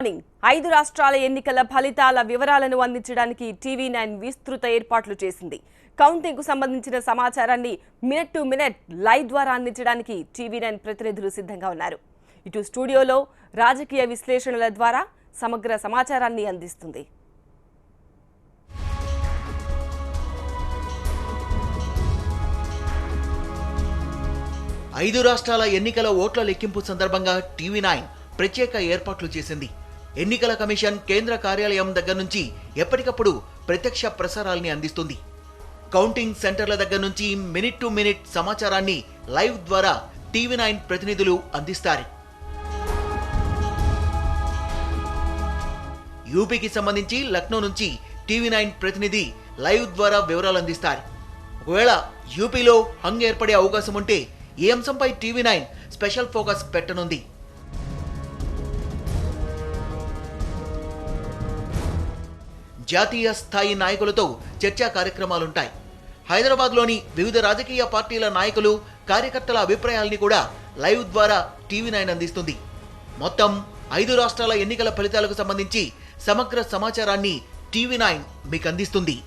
5 రాష్ట్రాల ఎన్నికల ఫలితాల వివరాలను అందించడానికి టీవీ9 విస్తృత ఏర్పాట్లు చేసింది. కౌంటింగ్ కు సంబంధించిన సమాచారాన్ని మినిట్ టు మినిట్ లైవ్ ద్వారా అందించడానికి టీవీ9 ప్రతినిధులు సిద్ధంగా ఉన్నారు. ఇటు స్టూడియోలో రాజకీయ విశ్లేషణల ద్వారా సమగ్ర సమాచారాన్ని అందిస్తుంది. ఐదు రాష్ట్రాల ఎన్నికల ఓట్ల లెక్కింపు సందర్భంగా టీవీ9 ప్రత్యేక ఏర్పాట్లు చేసింది. ఎన్నికల కమిషన్ కేంద్ర కార్యాలయం దగ్గర నుంచి ఎప్పటికప్పుడు ప్రత్యక్ష ప్రసారాల్ని అందిస్తుంది. కౌంటింగ్ సెంటర్ల దగ్గర నుంచి మినిట్ టు మినిట్ సమాచారాన్ని లైవ్ ద్వారా టీవీ9 ప్రతినిధులు అందిస్తారు. యూపీకి సంబంధించి లక్నో నుంచి టీవీ9 ప్రతినిధి లైవ్ ద్వారా వివరాలు అందిస్తారు. ఒకవేళ యూపీలో హంగ్ ఏర్పడే అవకాశం ఉంటే ఈ అంశంపై టీవీ9 స్పెషల్ ఫోకస్ పెట్టనుంది. జాతీయ స్థాయి నాయకులతో చర్చా కార్యక్రమాలుంటాయి. హైదరాబాద్లోని వివిధ రాజకీయ పార్టీల నాయకులు, కార్యకర్తల అభిప్రాయాల్ని కూడా లైవ్ ద్వారా టీవీ9 అందిస్తుంది. మొత్తం 5 రాష్ట్రాల ఎన్నికల ఫలితాలకు సంబంధించి సమగ్ర సమాచారాన్ని టీవీ9 మీకు అందిస్తుంది.